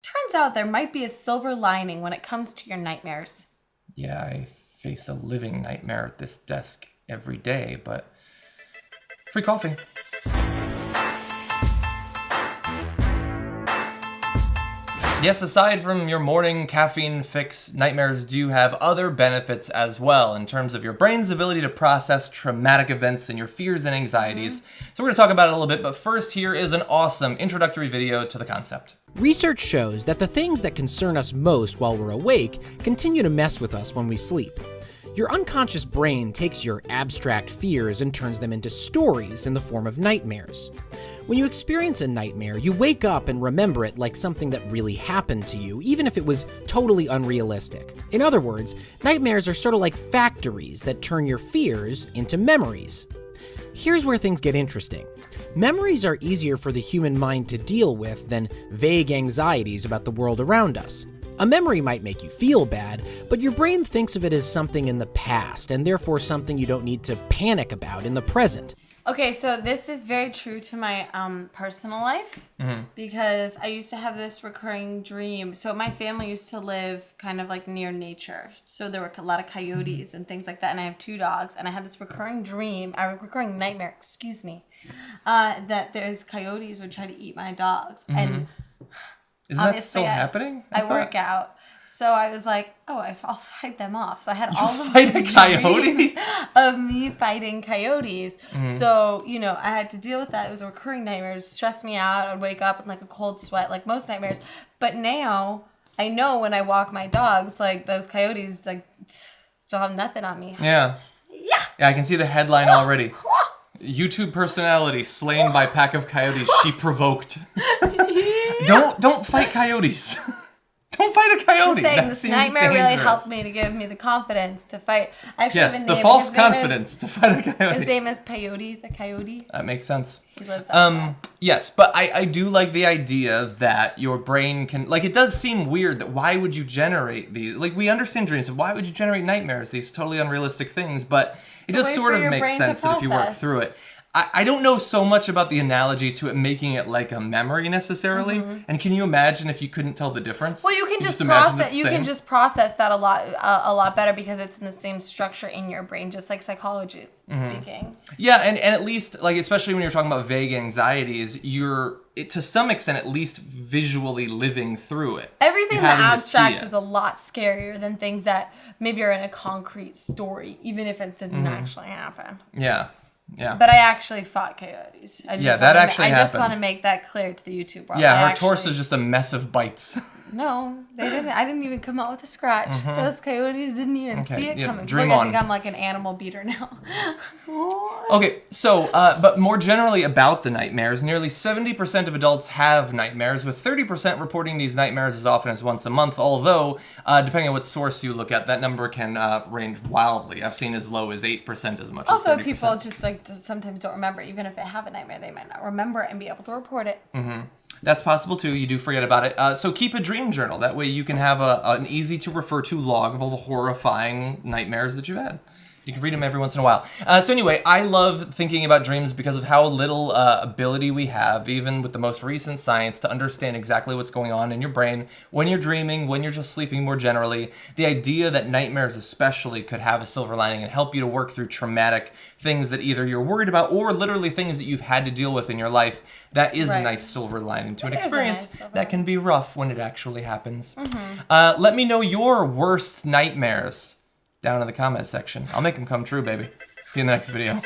Turns out there might be a silver lining when it comes to your nightmares. Yeah, I face a living nightmare at this desk every day, but free coffee. Yes, aside from your morning caffeine fix, nightmares do have other benefits as well in terms of your brain's ability to process traumatic events and your fears and anxieties. So we're going to talk about it a little bit, but first here is an awesome introductory video to the concept. Research shows that the things that concern us most while we're awake continue to mess with us when we sleep. Your unconscious brain takes your abstract fears and turns them into stories in the form of nightmares. When you experience a nightmare, you wake up and remember it like something that really happened to you, even if it was totally unrealistic. In other words, nightmares are sort of like factories that turn your fears into memories. Here's where things get interesting. Memories are easier for the human mind to deal with than vague anxieties about the world around us. A memory might make you feel bad, but your brain thinks of it as something in the past, and therefore something you don't need to panic about in the present. Okay, so this is very true to my personal life because I used to have this recurring dream. So my family used to live kind of like near nature. So there were a lot of coyotes and things like that. And I have 2 dogs. And I had this recurring nightmare, that there's coyotes would try to eat my dogs. And Isn't that still happening? I work out. So I was like, I'll fight them off. So I had all of fight these a coyote? dreams of me fighting coyotes. So, I had to deal with that. It was a recurring nightmare. It stressed me out. I'd wake up in like a cold sweat, like most nightmares. But now I know when I walk my dogs, like those coyotes like still have nothing on me. Yeah. Yeah, I can see the headline already. YouTube personality slain by pack of coyotes she provoked. Don't fight coyotes. Don't fight a coyote. Just saying, That this seems nightmare really dangerous. helped me to give me the confidence to fight. I actually have Yes, a the name. false His name confidence to fight a coyote. His name is Peyote the Coyote. That makes sense. He lives outside. Yes, but I do like the idea that your brain can, like, it does seem weird that why would you generate these, like, we understand dreams, so why would you generate nightmares, these totally unrealistic things, but it It's a just way sort for of your makes brain to sense that if you work process. through it. I don't know so much about the analogy to it making it like a memory necessarily, and can you imagine if you couldn't tell the difference? Well, you can just imagine process. it the You same? can just process that a lot better because it's in the same structure in your brain, just like psychology speaking. Yeah, and at least, like, especially when you're talking about vague anxieties, to some extent, at least visually living through it. Everything You're that having to see abstract it. is a lot scarier than things that maybe are in a concrete story, even if it didn't actually happen. Yeah, yeah. But I actually fought coyotes. I just that wanna- actually I just happened. want to make that clear to the YouTube world. Yeah, I her actually- torso is just a mess of bites. No, they didn't. I didn't even come out with a scratch. Those coyotes didn't even Okay, see it yeah, coming. dream Look, I on. think I'm like an animal beater now. Okay, so, but more generally about the nightmares, nearly 70% of adults have nightmares, with 30% reporting these nightmares as often as once a month, although, depending on what source you look at, that number can range wildly. I've seen as low as 8%, as much Also, as 30%. people just like sometimes don't remember. Even if they have a nightmare, they might not remember it and be able to report it. That's possible too. You do forget about it. So keep a dream journal. That way you can have an easy to refer to log of all the horrifying nightmares that you've had. You can read them every once in a while. So anyway, I love thinking about dreams because of how little ability we have, even with the most recent science, to understand exactly what's going on in your brain when you're dreaming, when you're just sleeping more generally. The idea that nightmares especially could have a silver lining and help you to work through traumatic things that either you're worried about or literally things that you've had to deal with in your life, that is a Right. nice silver lining to an It is a experience nice silver that can be rough when it actually happens. Let me know your worst nightmares down in the comments section. I'll make them come true, baby. See you in the next video.